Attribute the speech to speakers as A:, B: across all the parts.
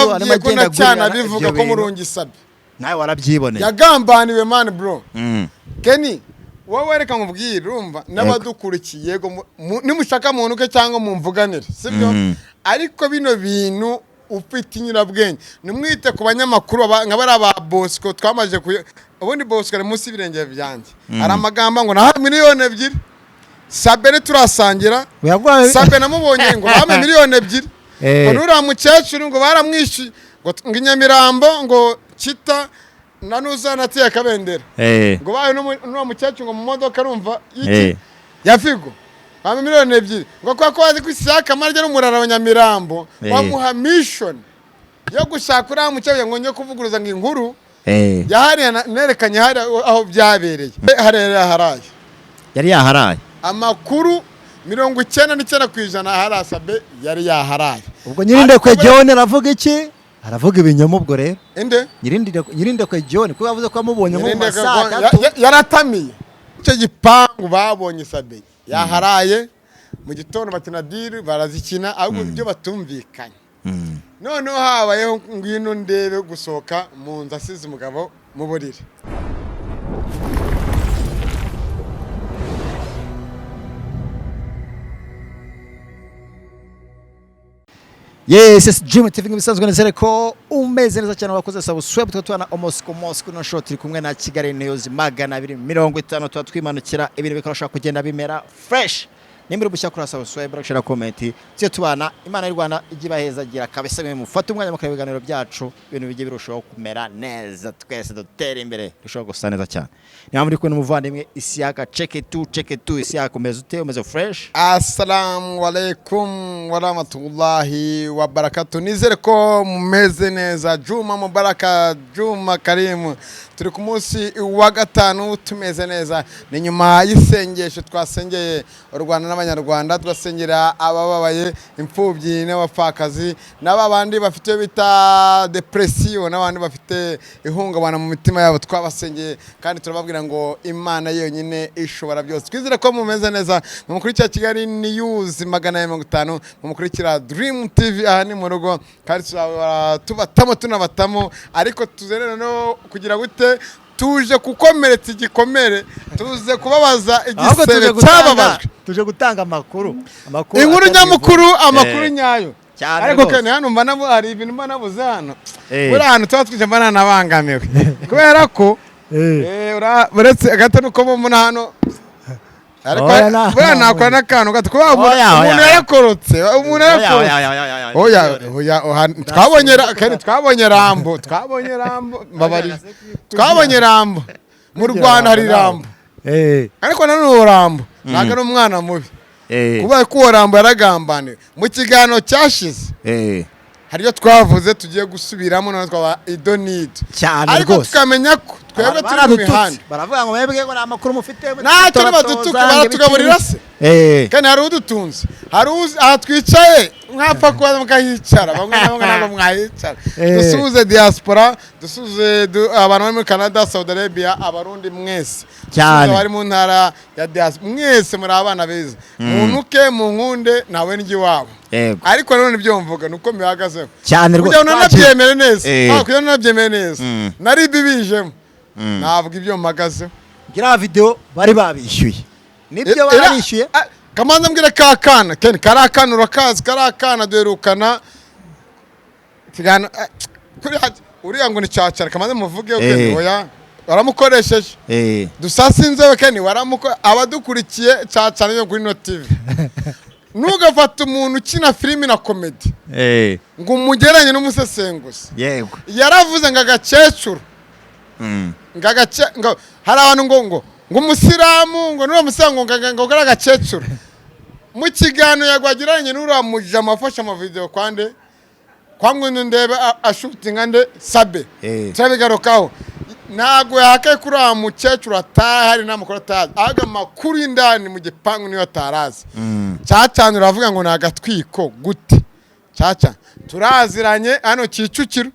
A: nababwiye ko na cyana bivuga ko murungi sabe
B: nawe warabyiboneye
A: yagambaniwe man bro Kenny wowe reka nkubwire urumva n'abadukurikiye yego nimushaka muntu ke cyangwa mumvuganire sibyo ariko bino bintu ufite inyurabwenge nimwite ku banyamakuru nk'abari aba Bosco twamaje ubundi Bosco ari munsi y'ibirenge byanjye ari amagamba ngo na miliyoni 2 Sabe turasangira Sabe namubonye ngo bame miliyoni 2 ngo nura mukecuru ngo baramwishi ngo Nyamirambo ngo kita nanuza nateye kabendera ngo bayo no mukecuru ngo mu modoka rumva iki yafigo bame miliyoni 2 ngo kwa wazi kwisaka marje n'umurara wa Nyamirambo wamuha mission yo gushaka ura mukecuru ngo nyo kuvuguruza ngo inkuru yahari nerekanye hari aho byabereye haraye
B: yari yaharaye
A: amakuru 99% hari Sabe yari yaharaye
B: ubwo nyirinde kwe John aravuga iki aravuga ibinyoma ubwo rero
A: ende
B: nyirinde kwe John ko yavuze ko amubonye mu masaka
A: yaratamiye icyo gipangu babonye Sabe yaharaye mu gitondo bakina deal barazikina ahubwo byo batumvikanye noneho habayeho ngwino ndebe gusohoka mu nzu asize umugabo mu buriri
B: Yes, Jimmy TV bisanzwe nezere ko umeze neza cyane wakoze subscribe tutwana Moscow no short turi kumwe na Kigali News 250 tuba twimanukira ibintu bikarusha kugenda bimera fresh nimero bushya kuri subscribe share comment cyo tubana Imana y'u Rwanda igibaheza gira kabese mwe mufata umwanya mu biganiro byacu ibintu bijye birushaho kumera neza twese dutera imbere rushaho gusa neza cyane niba muri kumwe n'umuvandimwe Isiaka check it to Isiaka umeze fresh.
A: Assalamu alaikum wa rahmatullahi wa barakatuh nizere ko mumeze neza Juma Mubaraka Juma Karimu turi ku munsi wa gatanu tumeze neza ni nyuma y'isengesho twasengeye u Rwanda n'abanyarwanda twasengera abababaye imfubyi n'abapfakazi n'ababandi bafite bita depression n'abandi bafite ihungabana mu mitima yabo twabasengeye kandi turababwira ngo Imana yonyine ishobora byose twizere ko mumeze neza mukurikira Kigali News 250 mukurikira Dream TV aha ni mu rugo kandi tubatamo tunabatamo ariko tuzerera no kugira gute tuje kukomeretsa igikomere tuze kubabaza igisebe cyababajwe
B: tuje gutanga amakuru
A: inkuru nyamukuru amakuru nyayo ariko kane hano mba nabo hari ibintu mba nabuze hano buri hano tuba twije mba nabangamiwe kubera ko uretse gatanu ko mu hano ariko bwana nakora nakantu gato kuba umuntu yarakorotse twabonye rambo twabonye rambo mu Rwanda hari rambo ariko nanone rambo ntago ari umwana mubi kuba ko rambo yaragambane mu kiganiro cyashize hariyo twavuze tugiye gusubiramo none twaba idonid ariko tukamenya ko twebwe turi mu mihanda
B: baravuga ngo mwebwe ngo amakuru mufite
A: nta badutuka baratugaburira se kandi hari udutunze hari aha twicaye mwapfa kuba mukahicara bamwe nabo mwahicara dusuze diaspora dusuze abantu bari muri Canada Saudi Arabia abarundi mwese cyane bari mu ntara ya diaspora mwese muri abana beza muntu ke mu nkunde nawe ngi wabo ariko none ibyo mvuga nuko mbihagazeho
B: cyane rwose
A: kugira nabyemere neza kugira nabyemere neza nari bibijemo navuga ibyo mpagazeho
B: gira video bari babishyuye nibyo barabishyuye
A: kamanza mbwire kakana Ken karakana urakazi karakana duherukana tigana uriya ngo ni cyacara kamanza muvuge Ken oya waramukoresheje dusasinzewe Ken abadukurikiye cyacana yo kuri TV nugafata umuntu ukina filimi na comedy ngo umugeranye n'umusesenguzi
B: yego
A: yaravuze ngo agakecuru ngo hari abantu ngo umusiramu ngo n'uwo musango ngo gara agakecuru mu kiganiro yagwagiranye n'uramuje amafasha amavideo kwande kwangwe ndebe ashutinga nde Sabe turabigarukaho ntago yake kuri amukecuru atahari n'amakuru atazi aga makuru indani mu gipangu niyo atarazi cyacana uravuga ngo nagatwiko gute cyaca turaziranye hano Kicukiro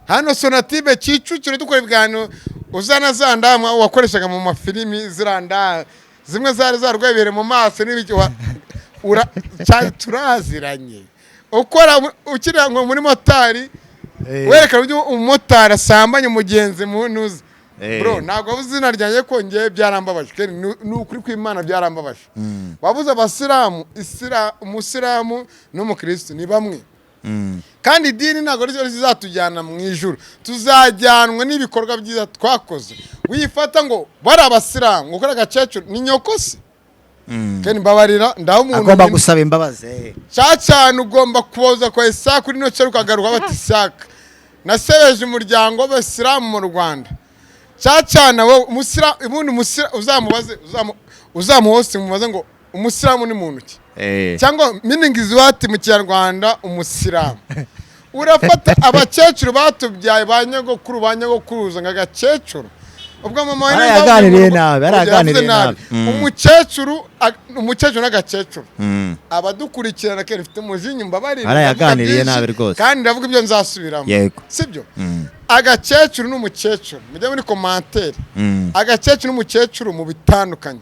A: hano Sonatibe Kicukiro dukora ibiganiro uzana zandamwa wakoreshaga mu mafilimi ziranda zimwe zari zarwebere mu maso n'ibiki turaziranye ukora ukira ngo muri motari werekana uburyo umumotari asambanye umugenzi munuzi bro ntabwo wabuze izina ryanjye ko ngiye byarambabaje ni ukuri kw'Imana byarambabaje wabuze abasilamu umusilamu n'umukristo ni bamwe kandi idini ntabwo rizatujyana mu ijuru tuzajyanwa n'ibikorwa byiza twakoze wifata ngo bari abasilamu gukora agakecuru ni nyokose kandi mbabarira ndaho umuntu
B: agomba gusaba imbabazi
A: cyane ugomba kuboza kwa Isaka kuri no cyo ukagaruka bati Isaka nasebeje umuryango w'abasilamu mu Rwanda cyane wowe umusira ibundi umusira uzamuhose mubaze ngo umusilamu ni muntu ki cyangwa meaning is what mu Kinyarwanda umusilamu urafata abakecuru batubyaye banyagokuruza ngagakecuru ubwo mama we
B: araganiriye nabi
A: umukecuru n'agakecuru abadukurikirana kera mfite umujinya mbabarira
B: araganiriye nabi rwose
A: kandi ndavuga ibyo nzasubiramo sibyo agakecuru n'umukecuru mujye muri commentaire agakecuru n'umukecuru mu bitandukanye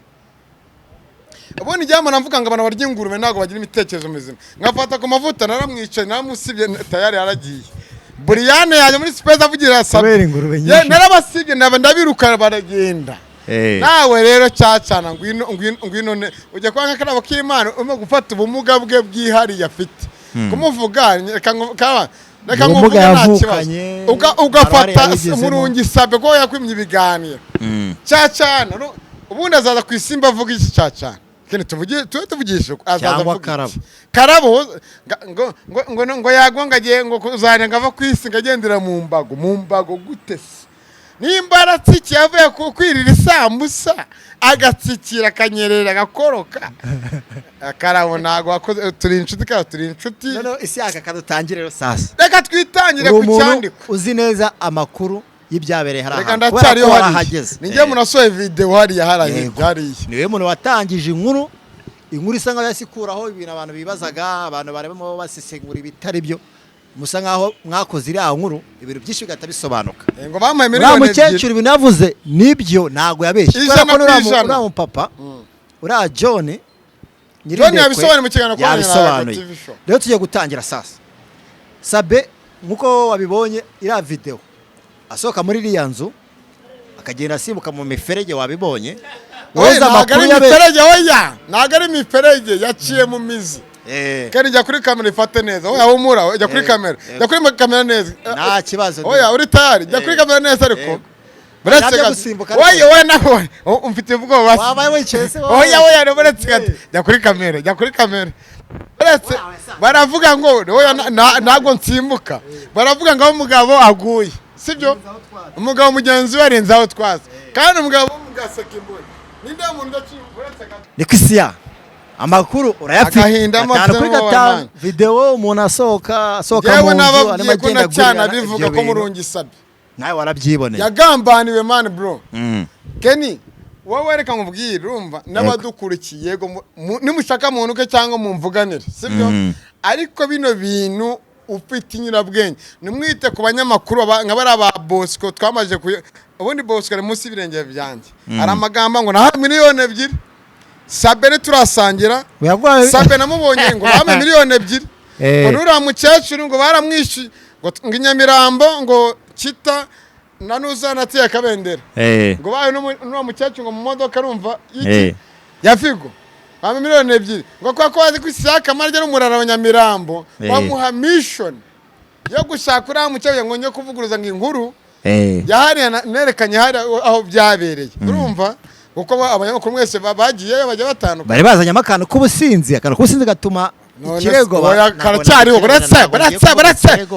A: ubundi igihe navuga ngo abantu barya ingurube ntabwo bagira imitekerezo mizima nkafata ku mavuta naramwicaye naramusibye tayari yaragiye Briane yaje muri space avugira sabe narabasibye ndabirukana baragenda nawe rero cyacana ngwino ujya kwa nkakarabo k'Imana urimo gufata ubumuga bwe bwihariye afite kumuvuga reka nguvuga nta kibazo ugafata umurungi sabe ko yakwimye ibiganiro cyacana ubundi azaza ku isimba avuga iki cyacana kene tuvugisha azaza avuga karabo ngo yagongagiye ngo kuzanenga ava kwisi ngagendera mu mbago gute se nimbara tsiki yavuye kwirira isambusa agatsikira kanyerera gakoroka karabo nago wakoze turi inshuti
B: no isi aka kadutangire rero sasa
A: reka twitangire ku cyandiko
B: uzi neza amakuru y'ibyabereye
A: haraha ndacyariyo hageze ninjye munasoye video hariya haraye byariye
B: niwe muntu watangije inkuru isa nkaho yasikuraho ibintu abantu bibazaga abantu barimo basesengura ibitari byo musa nkaho mwakoze iriya nkuru ibintu byinshi bigata bisobanuka
A: ngo bamaye miliyoni
B: mukecuru binavuze nibyo ntago yabeshye uriya mupapa uriya John
A: yabisobanuye mu kiganiro kwa TV show
B: rero tugiye gutangira sasa Sabe nkuko wabibonye iriya video asohoka muri iriya nzu akagenda asimbuka mu miferege wabibonye
A: ntabwo ari imiferege yaciye mu mizi kandi jya kuri kamera ifate neza oya humura jya kuri kamera neza
B: nta kibazo
A: oya uri tayari jya kuri kamera neza ariko buretse oya nawe umfite ubwoba
B: wabaye wicaye se
A: oya buretse jya kuri kamera buretse baravuga ngo oya ntabwo nsimbuka baravuga ngo umugabo aguye sibyo umugabo mugenzi we arenze aho twaza kandi umugabo mugaseka imboni ninde muntu ndaciburetse
B: Nikisiya amakuru urayafite kuri gatanu video umuntu asohoka mu nzu ari magenda
A: cyane bivuga ko murungi Sabe
B: nawe warabyiboneye
A: yagambaniwe man bro Kenny wowe reka nkubwire urumva n'abadukurikiye yego nimushaka muntu ke cyangwa mumvuganire sibyo ariko bino bintu ufite inyurabwenge nimwite ku banyamakuru nk'abari aba Bosco twamaje ubundi Bosco ari munsi y'ibirenge byanjye ari amagambo ngo na miliyoni 2 Sabe turasangira Sabe namubonye ngo bame miliyoni 2 ngo nura mukecuru ngo baramwishi ngo Nyamirambo ngo kita nanuza natiye kabendera ngo bayo no mukecuru ngo mu modoka rumva iki yafigo bame miliyoni 2 ngo kwa wazi ku Isaka marye n'umurara wa Nyamirambo bamuha mission yo gushaka uriya mukecuru ngo nyo kuvuguruza ngo inkuru yahariye nerekanye hari aho byabereye urumva uko abanyamakuru mwese bagiye bajya batandukanye
B: bari bazanye amakano k'ubusinzi gatuma ikirego
A: karacyariho buretse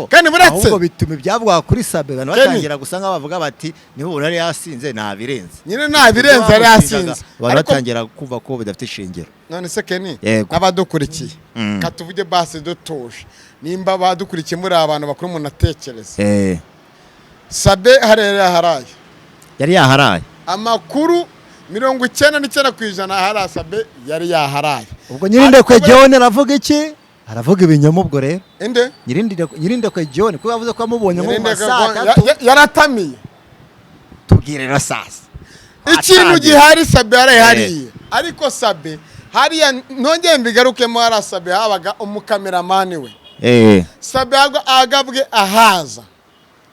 A: kandi buretse
B: ahubwo bituma ibyavugwa kuri Sabe abantu batangira gusa bavuga bati niho urari yasinze nabirenze
A: nyine nabirenze ari yasinze
B: abantu batangira kumva ko bidafite ishingiro
A: none se Kenny n'abadukurikiye katuvuge base dutuje nimba badukurikiye muri abantu bakuru umuntu atekereza Sabe
B: yari yaharaye
A: amakuru 99% hari Sabe yari yaharaye
B: ubwo Nyirindekwe John aravuga iki aravuga ibinyoma ubwo rero
A: inde
B: Nyirindekwe John kuko yavuze ko amubonye mu masaka
A: yaratamiye
B: tubwire na sasa
A: ikintu gihari Sabe yarahariye ariko Sabe hariya nongeye mbigarukemo hari Sabe habaga umukameramani we Sabe agabwe ahaza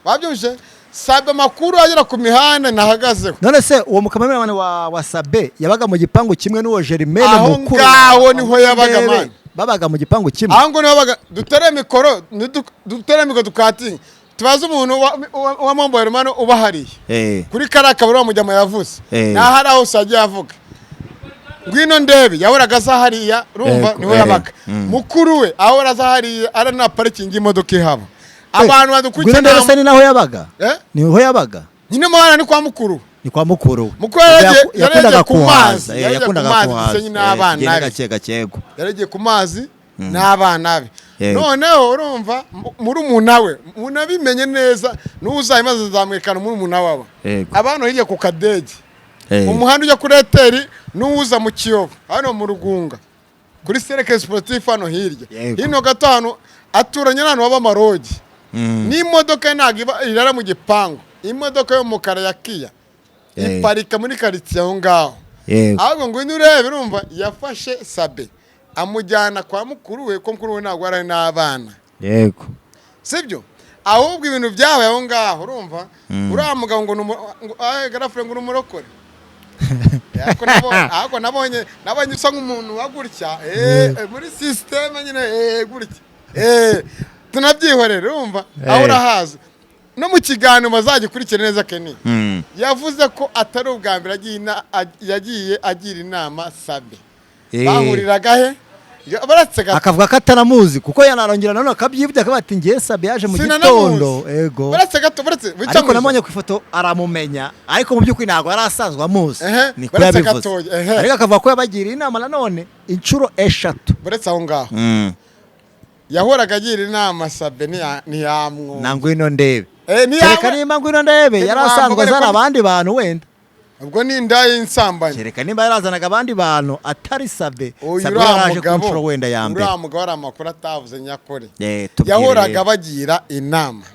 A: wabyumvise Sabe makuru agera ku mihanda nahagazeho
B: none se uwo mukamamana wa Sabe yabaga mu gipangu kimwe n'uwo Germaine
A: mukuru aho niho yabaga man
B: babaga mu gipangu kimwe
A: aho ngo niho babaga dutere mikoro dukatinga tubaze umuntu wa Mambo Hermano ubahariye kuri karaka buri mujyama yavuze nahari aho sagiye avuga ngwino ndebe yahoraga zahariya rumva niho yabaga mukuru we ahora zahariya ara na parking imodoka ihaba abantu badukurikira
B: ngwino ndebe se naho yabaga niho yabaga
A: nyine mwana ni kwa mukuru mukuru yakundaga ku mazi yakundaga ku mazi n'abana yaragiye ku mazi n'abana be noneho urumva muri umunawe munabimenye neza n'uzayimaze zamwekana muri umunawe abantu hirya ku kadege umuhanda ujya kuri eteri n'uza mu Kiyovu hano mu Rugunga kuri Cercle Sportif hano hirya hino gato hano aturanye n'abantu b'amarogi n'imodoka ntago irara mu gipangu imodoka yo mu kara ya Kia iparika muri quartier aho ngaho ahubwo ngo urebe urumva yafashe Sabe amujyana kwa mukuru we ko mukuru we ntago ari n'abana
B: yego
A: sibyo ahubwo ibintu byawe aho ngaho urumva uramuga ngo garafre ngo umurokore ako nabonye usa nk'umuntu wagurya muri system nyine gurya tunabyihorera urumva aho urahaza no mu kiganiro bazagikurikira neza Kenny yavuze ko atari ubwa mbere yagiye agira inama Sabe bahuriraga he
B: akavuga ko atanamuzi kuko yanarongera none akabyibye akabati ngiye Sabe yaje mu gitondo ego ariko namanye ku ifoto aramumenya ariko mu by'ukuri ntago yarasanzwe amuzi ni ko yabivuze ariko akavuga ko yabagira inama nanone inshuro 3
A: buretse aho ngaho yahoraga agira inama Sabe ntiyamwo
B: nangwino ndebe kereka nimba ngwino ndebe yarasanzwe azana abandi bantu wenda
A: ubwo ni indaye insambanye
B: kereka nimba yarazanaga abandi bantu atari Sabe Sabe yaraje ku nshuro wenda ya mbere
A: uriya mugabo ari amakuru atavuze nyakore yahoraga bagira inama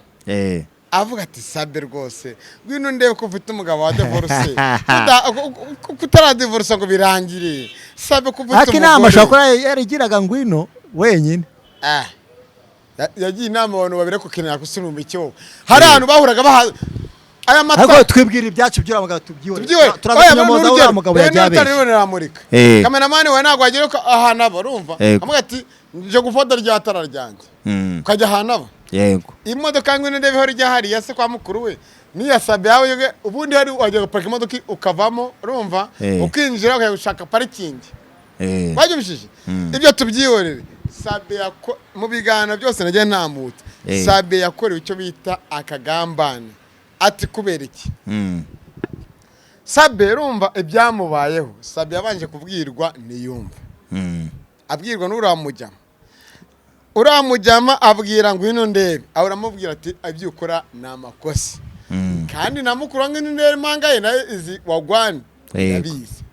A: avuga ati Sabe rwose ngwino ndebe ko ufite umugabo wa divorce kutaradivorce ngo birangire Sabe ko ufite umugabo
B: inama ashobora yarigiraga ngwino wenyine
A: yagiye inama abantu babire ko kenera kusunuma icyo hari abantu bahuraga aya mata
B: ariko twibwira ibyacu by'uramugabo tubyihore turabinyamoza uramugabo
A: yajabe cameraman we ntago agire ko ahana barumva amuga ati nje gufoda rya tara ryanjye ukajya ahana ba
B: yego
A: imodoka ngwino ndebe hori rya hari yase kwa mukuru we ni yasabe yawe ubundi hari wajya guparika imodoka ukavamo urumva ukinjira ukayushaka parking bajumishije ibyo tubyihorere Sabe mu bigana byose nagiye ntamutse Sabe yakorewe icyo bita akagambane ati kubera iki Sabe rumva ibyamubayeho Sabe yabanje kubwirwa niyumva abwirwa n'uramujyama abwira ngo ino ndebe aramubwira ati abyukora namakosa kandi namukuru ngo ino ndebe mangaye naye izi wagwani yabizi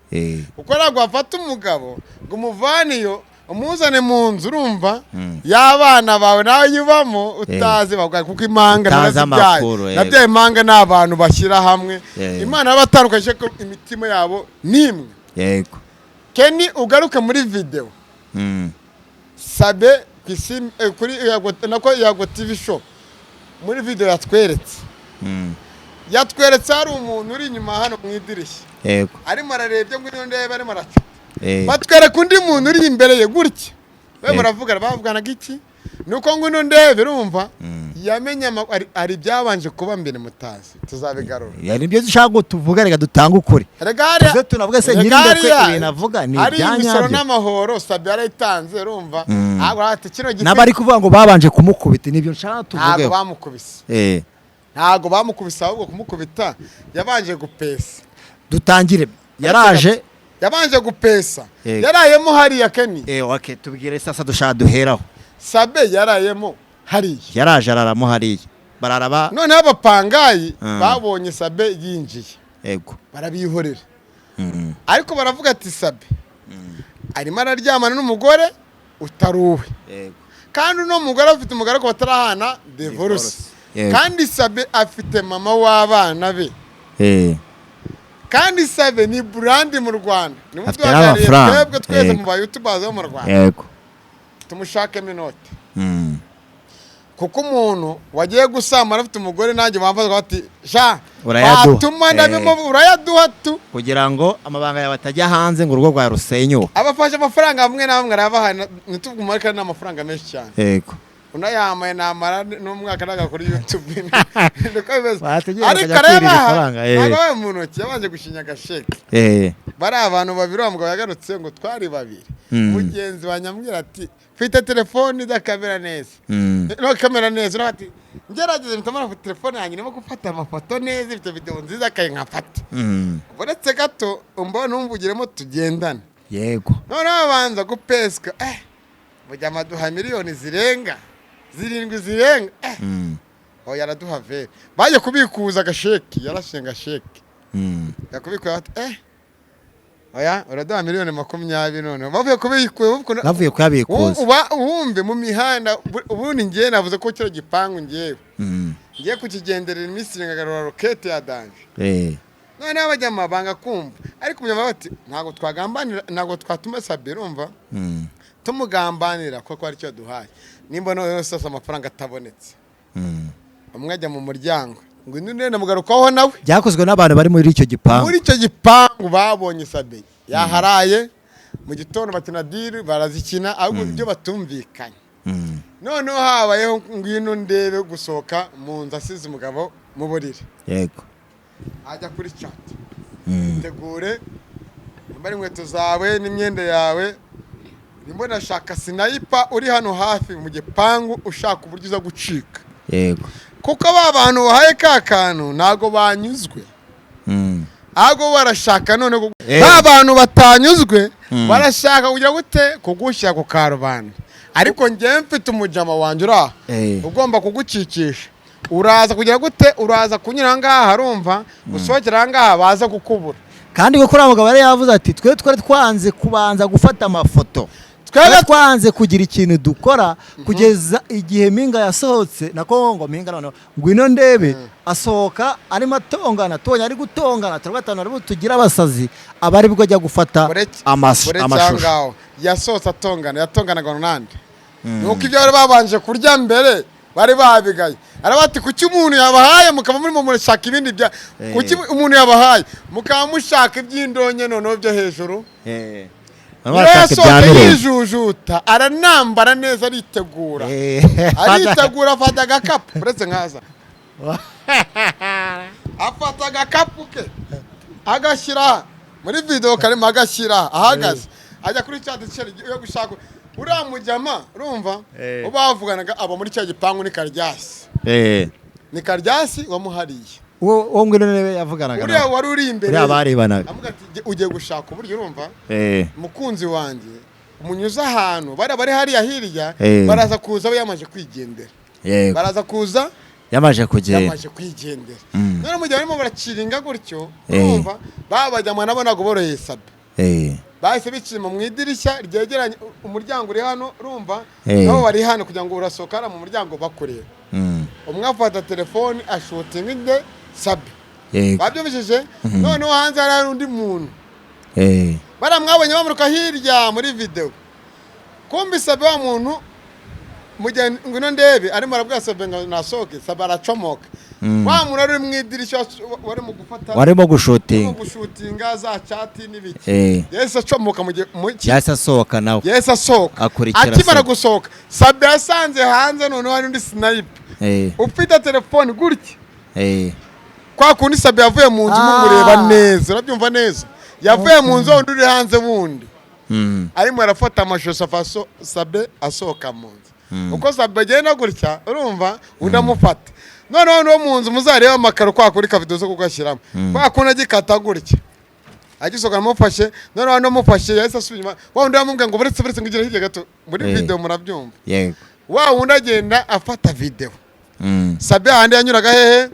A: uko nagwa afata umugabo ngo umuvaniyo umuzane mu nzu urumva y'abana bawe nawe yubamo utazi bagwa kuko imanga nabyaye imanga n'abantu bashyira hamwe Imana yabatandukanye ko imitima yabo nimwe
B: yego
A: Kenny ugaruka muri video Sabe kuri Yago TV show muri video yatweretse hari umuntu uri inyuma hano mu idirishya
B: yego
A: arimo ararebye ngo niyo ndebe arimo araca batwereka undi muntu uri imbere ye gutya we bavuganaga iki nuko ngo ino ndebe urumva yamenye ari byabanje kuba mbere mutazi tuzabigarura
B: yani ibyo dushaka tuvuga reka dutanga ukuri twe tunavuga se nyirinde kwe ibintu avuga ni
A: ibyanyabyo ari imisoro n'amahoro Sabe yarayitanze urumva ahubwo ati kino giti
B: nabari kuvuga ngo babanje kumukubita nibyo nshaka tuvuge
A: ntago bamukubise ntago bamukubisa ahubwo kumukubita yabanje gupesa
B: dutangire
A: yabanje gupesa yarayemo hariya Kenny
B: okay tubwire sasa dushaka duheraho
A: Sabe yarayemo hariya
B: yaraje araramo hariya bararaba
A: none abapangayi babonye Sabe yinjiye
B: yego
A: barabihorera ariko baravuga ati Sabe arimo araryamana n'umugore utaruwe
B: yego
A: kandi uno mugore afite umugore ko batarahana divorce kandi Sabe afite mama w'abana be kandi Sabe ni brand mu Rwanda ni mutwagariye twebwe twese mu ba YouTubers bo mu Rwanda
B: yego
A: tumushake minute kuko umuntu wagiye gusambana afite umugore nanjye bambaza bati sha
B: urayaduha
A: urayaduha tu
B: kugira ngo amabanga yawe atajya hanze ngo urugo rwawe rusenyuke.
A: abafashe amafaranga bamwe na bamwe arabaha nitubwumva ariko ni amafaranga menshi cyane.
B: Yego.
A: unayamaye namara n'umwaka naga kuri YouTube ndiko bimeze
B: Bategera
A: ariko
B: kujya kwirira
A: arabaha
B: ifaranga,
A: nagawe mu ntoki yabanje gushinya gasheke bari abantu babiri bamugabo yagarutse ngo twari babiri mugenzi wanyambwira ati mfite telefone idakamera neza no kamera neza no ati ngerageze mtamara ku telefone yanjye nimo gufata amafoto neza ifite video nziza kaye nkafata uretse gato umbona umvugiremo tugendana.
B: Yego.
A: none abanza gupeska bujya amaduha miliyoni zirenga 7 zirenga oya araduha vere baje kubikuza agasheki yarashenga sheki yakubikuye ati oya uraduha miliyoni 20 none bavuye kubikuye
B: navuye kuyabikuza
A: wumve mu mihanda ubundi ngiye navuze ko kiro gipangu ngiye ngiye kukigenderera iminsi ngagarura rokete ya danje none abajyama banga kumva ariko umunyama bati ntago twagambanira ntago twatuma Sabe urumva tumugambanira ko ari cyo duhaye nimba no yose amafaranga atabonetse umwajya mu muryango ngo indi namugarukaho nawe
B: byakozwe n'abantu bari muri icyo gipangu
A: babonye Sabe yaharaye mu gitondo batina diri barazikina ahubwo ibyo batumvikanye none habayeho ngwino ndebe gusohoka mu nzu asize umugabo mu buriri.
B: Yego.
A: ajya kuri chat tegure bari inkweto zawe n'imyenda yawe nimbo nashaka sniper uri hano hafi mu gipangu ushaka uburyo uza gucika.
B: Yego.
A: kuko abantu bahaye kakanu nago banyuzwe ago barashaka none abantu batanyuzwe barashaka kugira gute kugushyira ku karubanda ariko ngiye mfite umujama wanje ura ugomba kugucikisha uraza kugira gute uraza kunyura ngaha harumva gusohokera ngaha baza gukubura
B: kandi ko kuri abagabo bari yavuze ati twari twanze kubanza gufata amafoto twanze kugira ikintu dukora kugeza igihe Mpinga yasohotse na Kongo Mpinga none ngwino ndebe asohoka arimo atongana tubonye ari gutongana turabatana ari tugira abasazi abari bwo ajya gufata amashusho
A: yasohotse yatonganaga nande nuko ibyo bari babanje kurya mbere bari babigaye arabati kuki umuntu yabahaye mukaba muri mu murashaka ibindi bya kuki umuntu yabahaye mukaba mushaka iby'indonye none byo hejuru yijujuta aranambara neza aritegura afata agakapu uretse nkaza afata agakapu ke agashyira muri video karimo agashyira ahagaze ajya kuri chat yo gushaka uriya mujyama urumva ubavuganaga aba muri cya gipangu ni Karyasi ni Karyasi wamuhariye
B: uwo ngwino nebe yavuganaga
A: uriya wari uri imbere
B: yabarebanaga
A: amuga ati ugiye gushaka uburyo urumva mukunzi wanjye umunyuza ahantu bari hariya hirya baraza kuza yamaje kwigendera baraza kuza
B: yamaje
A: kwigendera none mu gihe barimo baraciringa gutyo urumva babajyama nabo nago boroye Sabe bahise bicima mu idirishya ryegeranye umuryango uri hano urumva nabo bari hano kugira ngo urasohoka mu muryango bakureba umwe afata telefone ashutinga inde Sabe babyumvishije none hanze hari undi muntu baramwabonye bamuruka hirya muri video kumbi Sabe wa muntu mujye ngwino ndebe arimo arabwa Sabe ngo nasohoke Sabe aracomoka wa muntu ari mu idirishya wari mu gufata
B: warimo
A: gushutinga za chat n'ibiki yese acomoka mu
B: yese asohoka nawe
A: yese asohoka akimara gusohoka Sabe yasanze hanze none hari undi sniper ufite telefone gutya kwa kundi Sabe yavuye mu nzu mumureba neza urabyumva neza yavuye mu nzu undi uri hanze wundi arimo arafata amashusho afaso Sabe asohoka mu nzu uko Sabe agenda gutya urumva undamufata none mu nzu muzareba amakaro kwa kuri kavido zo kugashyiramo kwa kundi agikata gutya agisoka namufashe none mufashe yahise asubira wa wundi yamubwiye ngo buretse ngigira hirya gato muri video murabyumva
B: yego
A: wa wundi agenda afata video Sabe handi yanyuraga hehe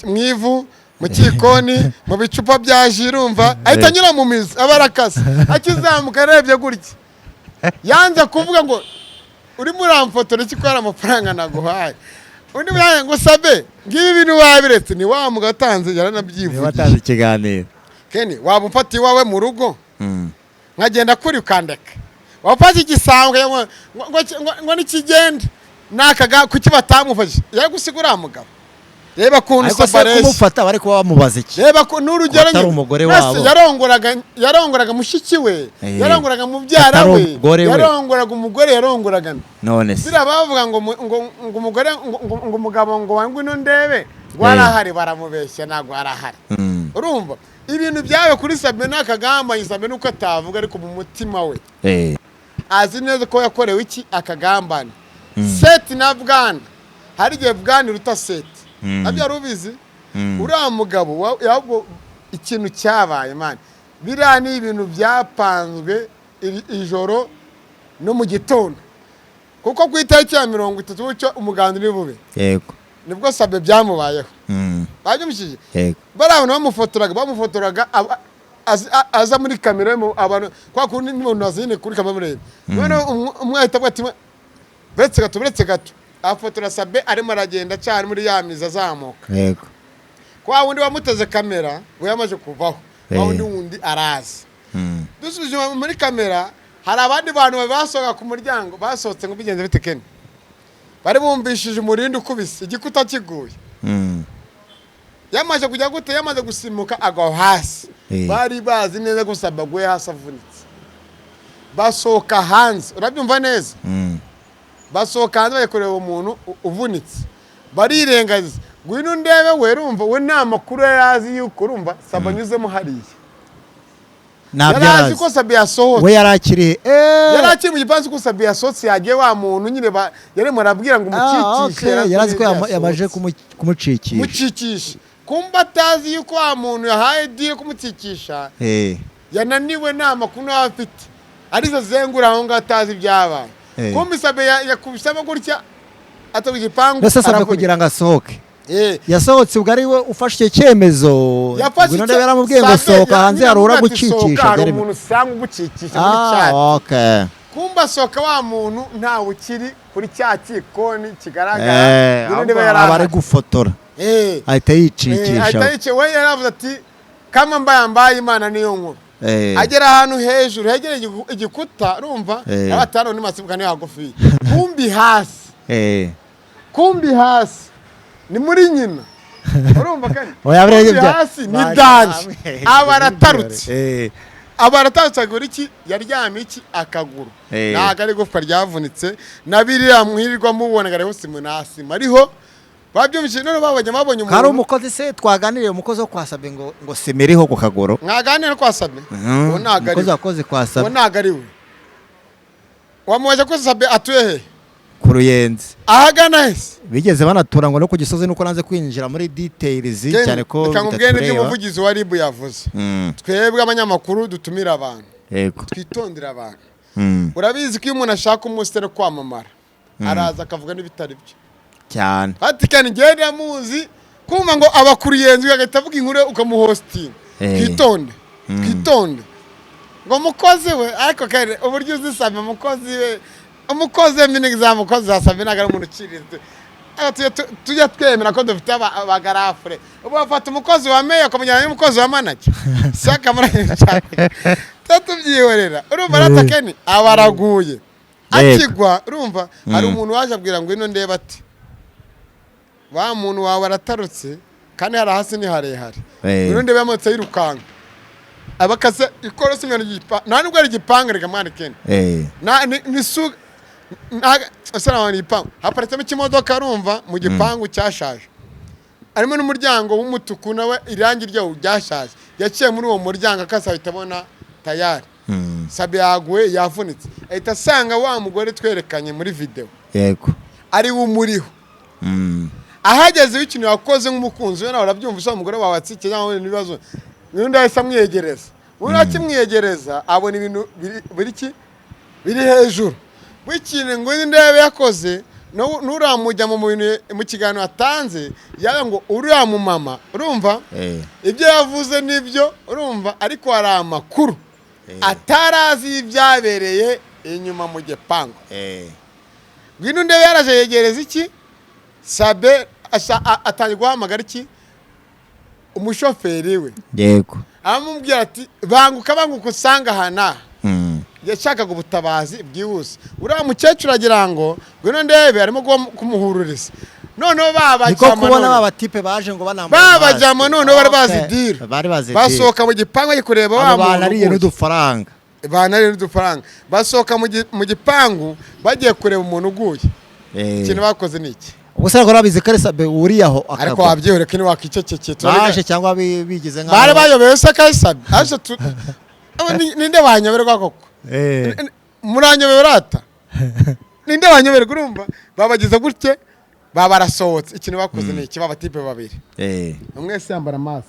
A: mwivu mu kikoni mu bicupa bya jirumva ahita anyura mu mizi abarakase akizamuka arebye gutya yanze kuvuga ngo uri muri amfotora iki kwara amafaranga naguhaye undi mwana ngo Sabe ngibi bintu wabiretse ni wa mugatanze yaranabyivugiye
B: watanze ikiganiro
A: Keni waba umfati wawe mu rugo nkagenda kuri ukandeka wafashe igisangwe ngo nikigenda nakaga kuki batamufashe yari gusigura mugabo reba kuntu
B: ariko se kumufata bari kuba bamubaza iki
A: reba ko n'urugero
B: atari umugore wabo
A: yarongoraga mushiki we yarongoraga mubyara we yarongoraga umugore yarongoraga
B: none se
A: bira bavuga ngo umugore ngo umugabo ngo wangwe no ndebe warahari baramubeshya nago arahari urumva ibintu byawe kuri Sabe n'akagamba Sabe nuko atavuga ariko mu mutima we azi neza ko yakorewe iki akagambane Seti na Bwana hari gihe Bwana ruta Seti abya rubizi uriya mugabo yabo ikintu cyabaye man biriya ni ibintu byapanzwe ijoro no mu gitondo kuko ku itariki ya 30 w'icyo umuganda uri bube
B: yego
A: nibwo Sabe byamubayeho babyumishije
B: yego
A: barabona bamufotoraga aza muri kamera abantu kwa kundi n'umuntu azine kuri kamera none umwahita bwati buretse gato afotora Sabe arimo aragenda cyane muri yamiza azamuka
B: yego
A: kwa wundi wamuteze kamera we yamaje kuvaho kwa wundi arazi dusubije muri kamera hari abandi bantu basohoka ku muryango basohotse ngo bigenze bite Ken bari bumbishije umurindi ukubise igikuta kiguye yamaje kujya gute yamaze gusimuka agaho hasi bari bazi neza ko Sabe agwe hasi avunitse basohoka hanze urabyumva neza basohoka hanze bakorera umuntu uvunitse barirengaza ngwino ndebe we rumva we nta makuru yazi yuko urumva Sabe anyuzemo hariya yarazi ko Sabe yasohotse
B: we yarakiri
A: mu gipansi ko Sabe yasohotse yagiye wa muntu nyine yarimo arabwira ngo umucikishe
B: yarazi ko yamaje kumucikisha
A: kumba atazi yuko wa muntu yahaye diye kumucikisha yananiwe nta makuru afite arizo zengura aho ngatazi ibyabaye kumbi Sabe yakubisamo gutya atabu gipangu
B: Sabe kugira ngo asohoke yasohotse ubwo ari we ufashe icyemezo ngwino ndebe yaramubwiye ngo sohoka hanze harura gucikisha
A: hari umuntu usanga ugucikisha muri cyane kumba sohoka wa muntu ntawe ukiri kuri cya kikoni kigaragara ngwino ndebe
B: abari gufotora ahita yicikisha
A: we yaravuze ati kama mbaye Imana niyo nkuru agera ahantu hejuru hegereye igikuta urumva abatano ni masibuka ni hagufi kumbi hasi ni muri nyina urumva kandi kumbi hasi ni danje abaratarutse agura iki yaryamye iki akaguru ntago ari gufwa ryavunitse nabiriya muhirirwa mubonaga ariho simunasima ariho babyumvise none babonye umuntu
B: hari umukozi se twaganiriye umukozi wo kwa Sabe ngo simiriho ku kagoro
A: mwaganira kwa Sabe uwo nagari
B: umukozi wakoze kwa Sabe
A: uwo nagari we wamubaje ko Sabe atuye he
B: ku Ruyenzi
A: ahagana hese
B: bigeze banatura ngo no ku Gisozi nuko nanze kwinjira muri details cyane ko
A: bitatubwira n'umuvugizi wa RIB yavuze twebwe abanyamakuru dutumira abantu
B: yego
A: twitondera abantu urabizi ko umuntu ashaka umustere kwamamara araza akavuga n'ibitari byo
B: cyane
A: ati kandi ngenda muzi kumva ngo abakuriyenzi agahita avuga inkuru ukamuhostinga twitonde ngo mukozi we ariko kare uburyo uzi Sabe umukozi minigza mukozi Sabe nagara umuntu uciriritse tujya twemera ko dufite abagarafure ubu bafata umukozi wa meya akamujyana n'umukozi wa manager saka murayishaka tatubyihorera urumva ratakeni abaraguye akigwa urumva hari umuntu waje abwira ngo ino ndeba ati wa muntu wawe aratarutse kandi hari hasi ni harehare urundi bamotse yirukanga abakase ikorosi ngano nta nubwo ari gipanga reka mwana Ken ni su asana ni gipanga haparitsemo ikimodoka urumva mu gipangu cyashaje arimo n'umuryango w'umutuku nawe irangi ryawo ryashaje yaciye muri uwo muryango akasa bitabona tayari Sabe yaguye yavunitse ahita asanga wa mugore twerekanye muri video
B: yego
A: ari umuriho ahageze ikintu yakoze nk'umukunzi we nawe urabyumva usaba umugore wawe atsike cyangwa n'ibibazo n'undi ahise amwiyegereza undi akimwiyegereza abona ibintu biri hejuru w'ikintu ngo ndebe yakoze nuramujya mu kiganiro atanze yawe ngo uriya mu mama urumva ibyo yavuze nibyo urumva ariko hari amakuru atarazi ibyabereye inyuma mu gipangu ngwino ndebe yaraje yegereza iki Sabe atangiye guhamagara iki umushoferi we
B: yego
A: amubwira ati banguka usanga hana yashakaga ubutabazi bwihuse uriya mukecuru agira ngo ngwino ndebe arimo kumuhururiza noneho
B: niko kubona babatipe baje ngo banambaye
A: babajyamo noneho bari bazidira basohoka mu gipangu yikureba wa muntu
B: banariye n'udufaranga
A: basohoka mu gipangu bagiye kureba umuntu uguye ikintu bakoze ni iki
B: ubuse nako rabizi kare Sabe uriyaho
A: ariko wabyihore kene wakicecekeye
B: baje cyangwa bigize nka
A: bari bayobeye se kare Sabe aje ninde wanyoberwa koko muranyobera ata ninde wanyoberwa urumva babagize gutye babarasohotse ikintu bakoze ni iki babatipe babiri umwe se yambara mask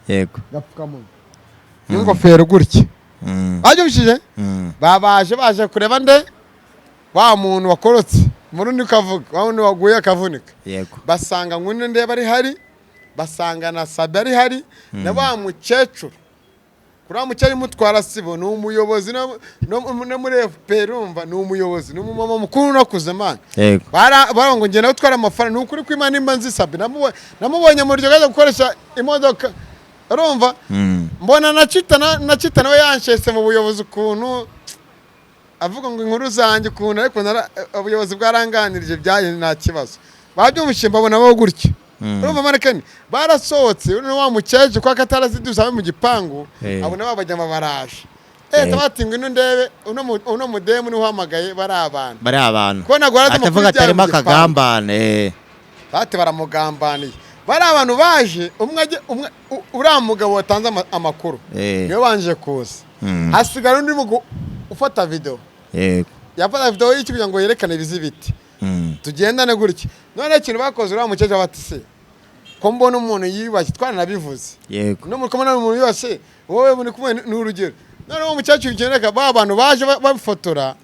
B: yego
A: gapfukamunwa n'ingofero gutye babyumvishije baje kureba nde wa muntu wakorotse murundi kavuga wa muntu waguye akavunika
B: yego
A: basanga ngwino ndeba ari hari basanga na Sabe ari hari na wa mukecuru kuri mukecuru mutwara sibo ni umuyobozi no muri FPR urumva ni umuyobozi ni umumama mukuru nakuze man
B: yego
A: barongo ngena utwara amafaranga n'ukuri kw'Imana imba nzi Sabe namubonye mu ryo gaje gukoresha imodoka urumva mbona nacita nawe yanshese mu buyobozi ukuntu avuga ngo inkuru zanjye ukuntu ariko ubuyobozi bwaranganirije byaje nta kibazo babyumvise mbabona bo gutyo urumva marekeni barasohotse wa mukecuru kwa katarazidusa mu gipangu abona babajyama baraje tabatingwe ndebe uno mudemu ni uhamagaye bari abantu
B: ko nagwaraza mu atarimo akagambane
A: bate baramugambaniye bari abantu baje umwe uriya mugabo watanze amakuru niwe banje kuza hasigara undi ufata video yafata video y'iki kugira ngo yerekane bizibiti tugendane gutya none ikintu bakoze uriya mukecuru bati se ko mbona umuntu yibashye twaranabivuze
B: yego
A: no muri komana umuntu yibashye wowe muri kumwe n'urugero none uwo mukecuru ikeneka abantu baje babifotora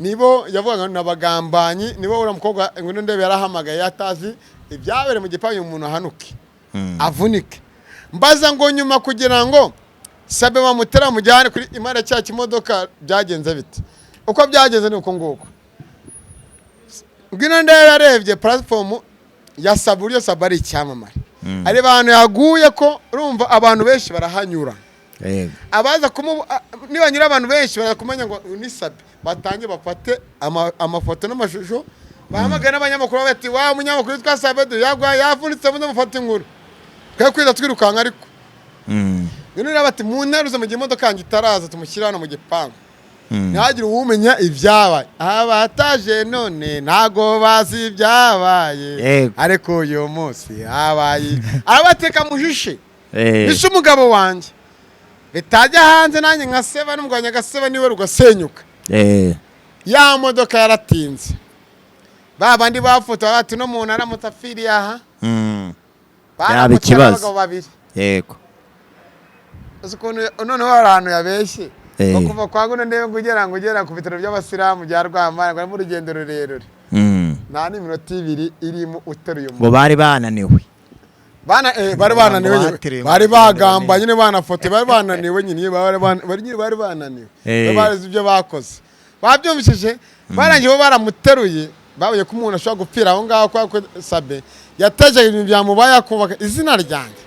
A: nibo yavuga nabagambanyi nibo uriya mukobwa ngo ndebe yarahamagaye yatazi ibyabere mu gipangu umuntu ahanuke avunike mbaza ngo nyuma kugira ngo Sabe bamutera mujyane kuri imara cya kimodoka byagenze bite uko byagenze ni uko nguko ngwino ndebe yarebye platform ya Sabe uriyo Sabe ari icyamamare ari abantu yaguye ko urumva abantu benshi barahanyura abaza nibanyura abantu benshi barakumenya ngo ni Sabe batangiye bafate amafoto n'amashusho bahamagana abanyamakuru bati wa munyamakuru twa Sabe yavunitse mu mufata inkuru twe kwiza twirukanka ariko ngwino bati mu nteruze mu gimodoka yanjye itaraza tumushyira hano mu gipangu ntihagire uwumenya ibyabaye abataje none ntago bazi ibyabaye ariko uyu munsi habaye arabateka muhishe bishe umugabo wanjye bitajya hanze nanjye nka Seba n'umuganya gaseba niwe rugasenyuka ya modoka yaratinze babandi bafoto bati no muntu aramutafiri aha
B: yaba ikibazo yego
A: none warano yabeshye kuva kwa nguno ndebe ngugera ku bitaro by'abasilamu bya Rwamara ngo mu rugendo rurerure nta n'iminota 2 irimo uteruye
B: ngo bari bananiwe
A: bari bananiwe bari bagamba nyine banafoto bari bananiwe nyine bari bananiwe bazi ibyo bakoze babyumvishije barangiye baramuteruye babuye ko umuntu ashobora gupfira aho ngaho kwa Sabe yateje ibintu byamubaye akubaka izina ryanjye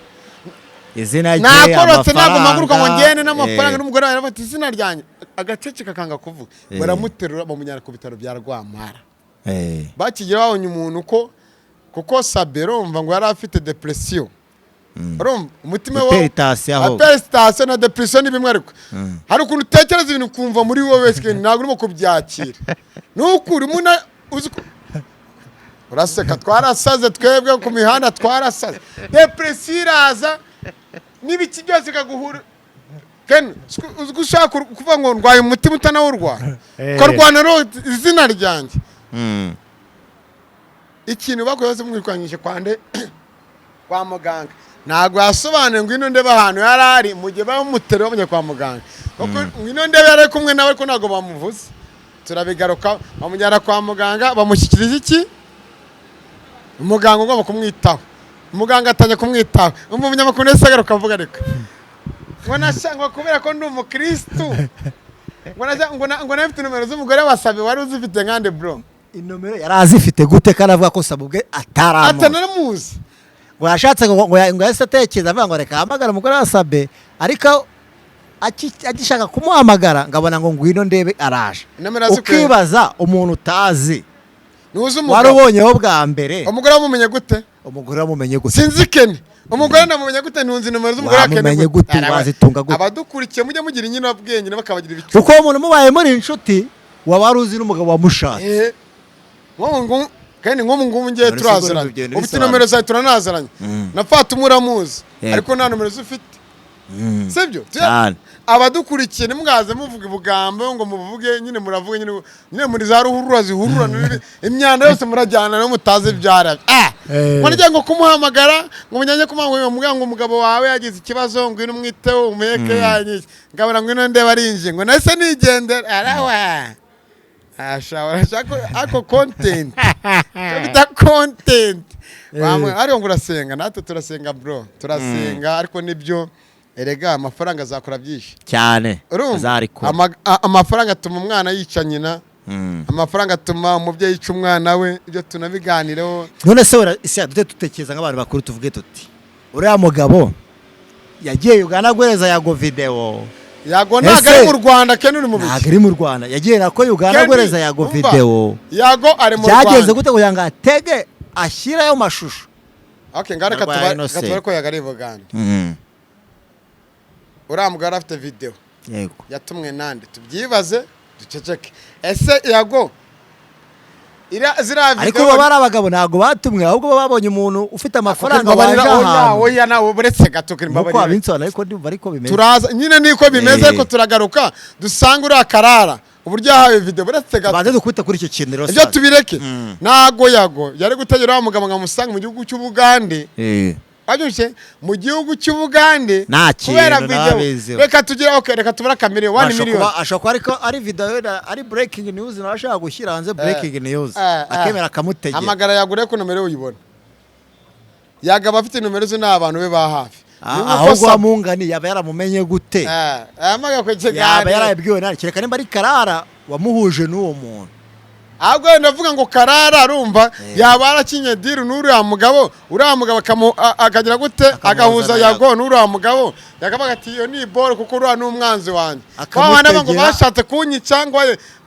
B: izina rye
A: nakorotse ntabwo maguruka ngo ngene n'amafaranga n'umugore wawe bati izina ryanjye agacece kakanga kuvuga baramuterura bamunyara ku bitaro bya Rwamara bakigira babonye umuntu kuko Sabe urumva ngo yari afite depression urumva umutima we aperstation na depression ni bimwe ariko hari ukuntu utekereza ibintu kumva muri wowe wese ntabwo urimo kubyakira n'ukuri muna uziko uraseka twarasaze twebwe ku mihanda twarasaze depression iraza n'ibiki byose kaguhura ken ushaka kuvuga ngo ndwaye umutima utanawurwara ukarwana no izina ryanjye ikintu bakoze mwirwanyije kwande kwa muganga ntago yasobanuye ngo ino ndebe ahantu yarari mu gihe bamutera babonye kwa muganga kuko ino ndebe yari kumwe nawe ko ntago bamuvuze turabigaruka bamujyana kwa muganga bamushyikiriza iki umuganga ugomba kumwitaho umuganga atanye kumwitaho umunyamakuru wese agaruka avuga reka ngo nashangwa kubera ko ndi umukristo ngo nafite numero z'umugore wa Sabe wari uzifite nkande bro
B: inomero yarazifite gute kandi avuga ko Sabe ubwe
A: atanamuzi
B: ngo yashatse ngo yahise atekereza avuga ngo reka hamagara umugore wa Sabe ariko agishaka kumuhamagara ngabona ngo ngwino ndebe araje
A: Nomero azi
B: ukibaza umuntu utazi
A: Nuzi
B: wari
A: umugabo.
B: ubonyeho bwa mbere
A: Umugore wamumenye gute?
B: umugore wamumenye gute
A: Sinzi Keni. Umugore namumenye gute ntunzi nomero z'umugore wa Keni.
B: wamumenye gute wazitunga gute
A: Abadukurikiye mujye mugira inyina bwenge bakabagira ibicu.
B: kuko umuntu mubaye muri inshuti waba ruzi n'umugabo wamushatse
A: Ngo kandi nko mu ngumu ngiye
B: None se
A: turaziranye.
B: ubwo ibyo
A: Ufite nomero zawe turanaziranye. Nafata umuramuzi.
B: Yego.
A: Ariko nta nomero zufite. Sibyo?
B: cyane
A: Abadukurikiye nimwaze muvuga ibugambo ngo muvuge nyine muravuga nyine muri za ruhurura zihurura imyanda yose murajyana no mutaze ibyara. Ngira ngo kumuhamagara ngo munyanye kumuhamagara ngo umugabo wawe yagize ikibazo ngwino umwiteho umeke yanyije ngabona ngwino ndeba arinje ngo nase nigendera arawa urashaka ako content bita content ariko ngo urasenga natwe turasenga bro turasenga ariko nibyo erega amafaranga azakora byinshi
B: cyane azariko
A: amafaranga atuma umwana yica nyina amafaranga atuma umubyeyi yica umwana we ibyo tunabiganireho
B: none se isi dute tutekereza nk'abantu bakuru tuvuge tuti uriya mugabo yagiye Uganda guhereza yago video
A: yago ntago ari mu Rwanda Keni uri mu biki
B: ntago ari mu Rwanda yagiye nako Uganda guhereza yago video
A: yago ari mu Rwanda
B: byageze gute kugira ngo atege ashyirayo mashusho
A: okay ngare katubare ko yago ari Uganda uriya mugabo afite video
B: yego
A: yatumwe nande tubyibaze duceceke ese yago zira video
B: ariko baba ari abagabo ntago batumwe ahubwo babonye umuntu ufite amafaranga waje ahantu
A: oya nawe buretse gato
B: kuko abinsana ariko ndumva ariko bimeze
A: turaza nyine niko bimeze ariko turagaruka dusanga uri akarara uburyo yahawe video buretse gato
B: baze dukubita kuri icyo kintu rero
A: ibyo tubireke nago yago yari gutegera wa mugabo ngamusanga mu gihugu cy'Ubugande Wabyumvise mu gihugu cy'Ubugande
B: kubera video
A: reka tugire reka tubara kamere 1 million
B: ashaka ariko ari video ari breaking news nashaka gushyira hanze breaking news akemera akamutegera
A: amagara yagure ko nomero uyibona yagaba afite nomero ze n'abantu be ba hafi
B: ahubwo amungani yaba yaramumenye gute
A: amaga ko cyegane
B: yaba yarabwiwe nari kereka nimba ari Karara wamuhuje n'uwo muntu
A: ahubwo ndavuga ngo Karara arumva yaba arakinye diru n'uriya mugabo akagira gute agahuza yago n'uriya mugabo yakabaga ati iyo ni ball kuko uriya n'umwanzi wanjye babana ngo bashatse kunyica ngo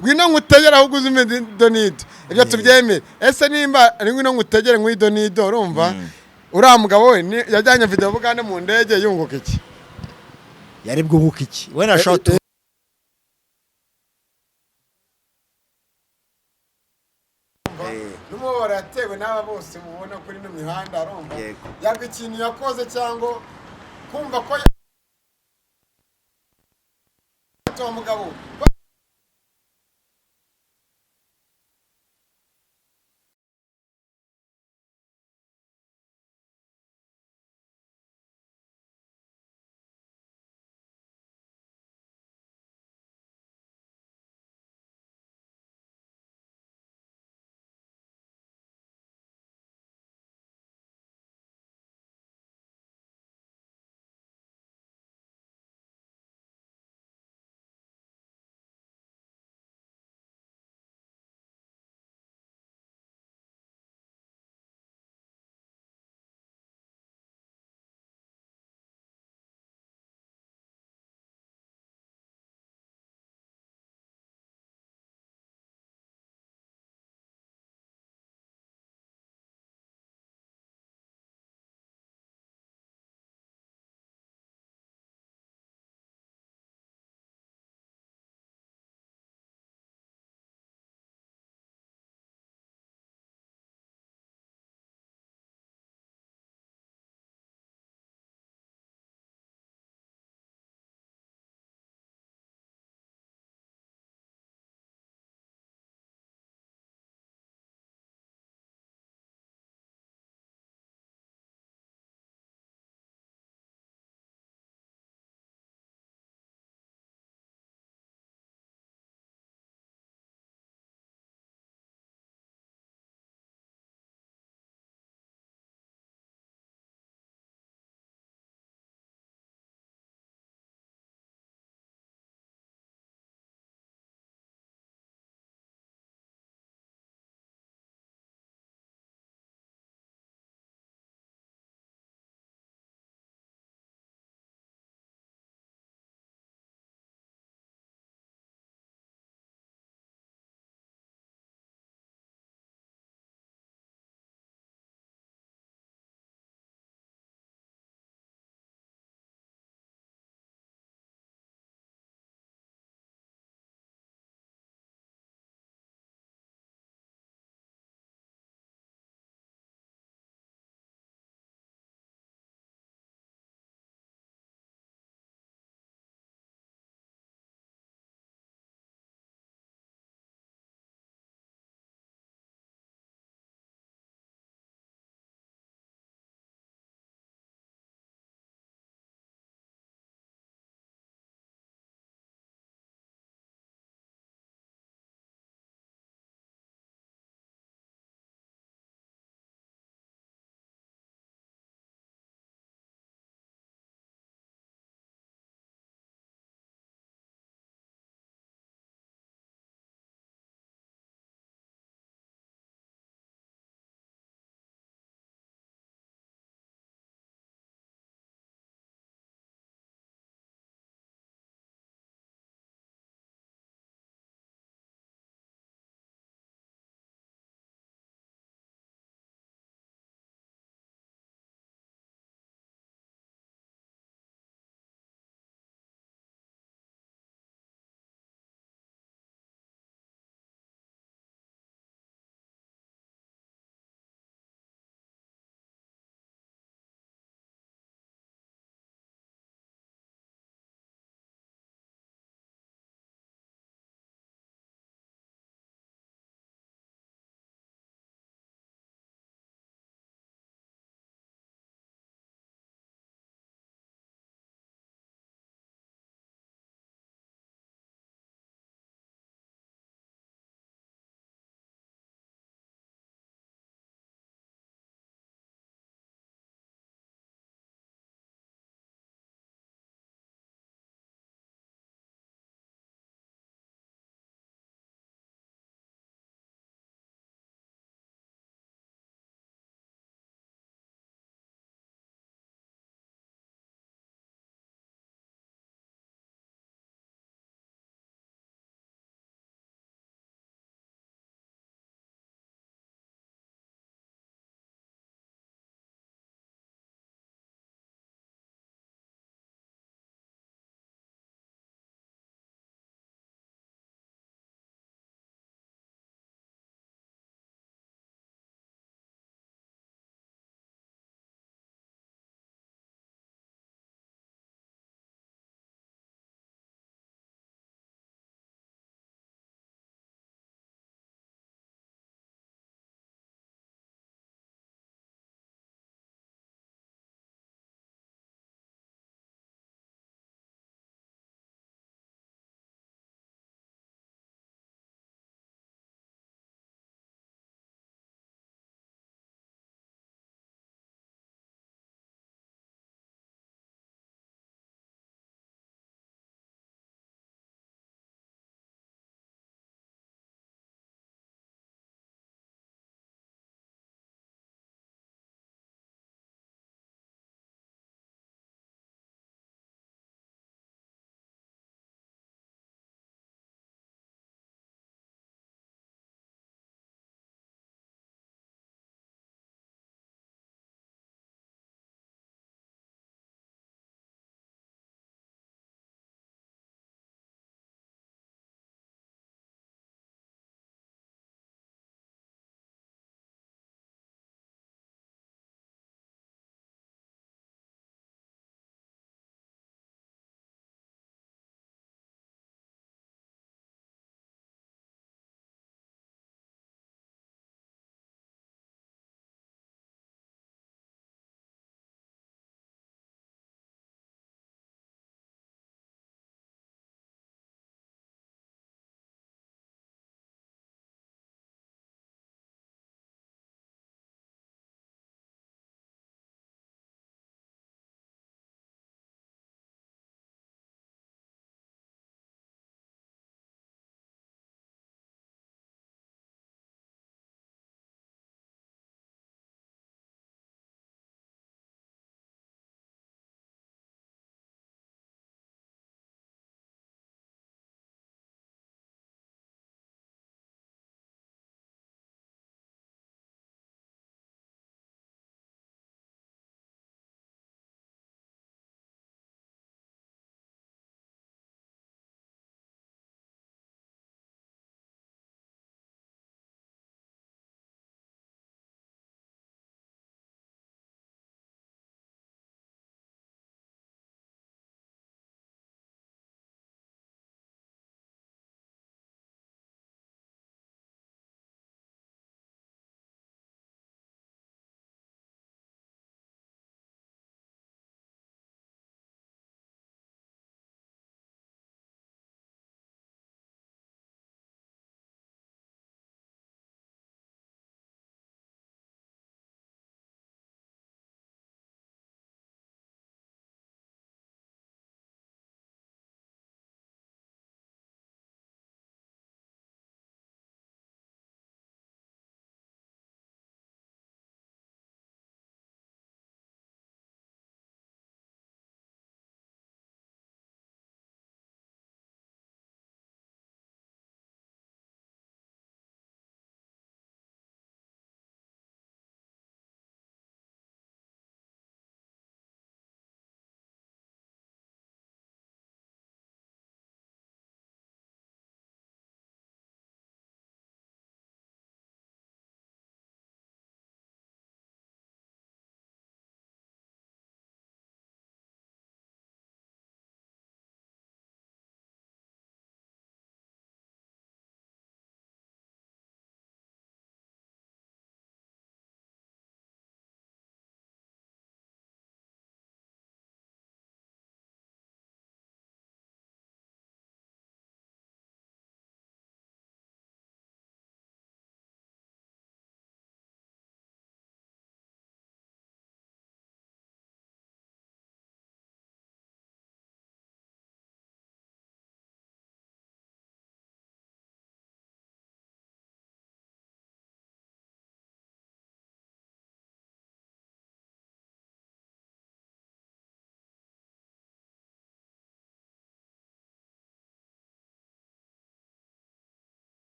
A: ngwino ngutegera ahubwo uzime donido ibyo tubyemere ese nimba ari ngwino ngutegere nk'idonido urumva uriya mugabo we yajyanye video Bugande mu ndege yunguka iki
B: yari bwunguka iki we na shot
A: n'umubara yatewe n'aba bose mubona kuri no mihanda arumva yaga ikintu yakoze cyangwa kumva ko mugabo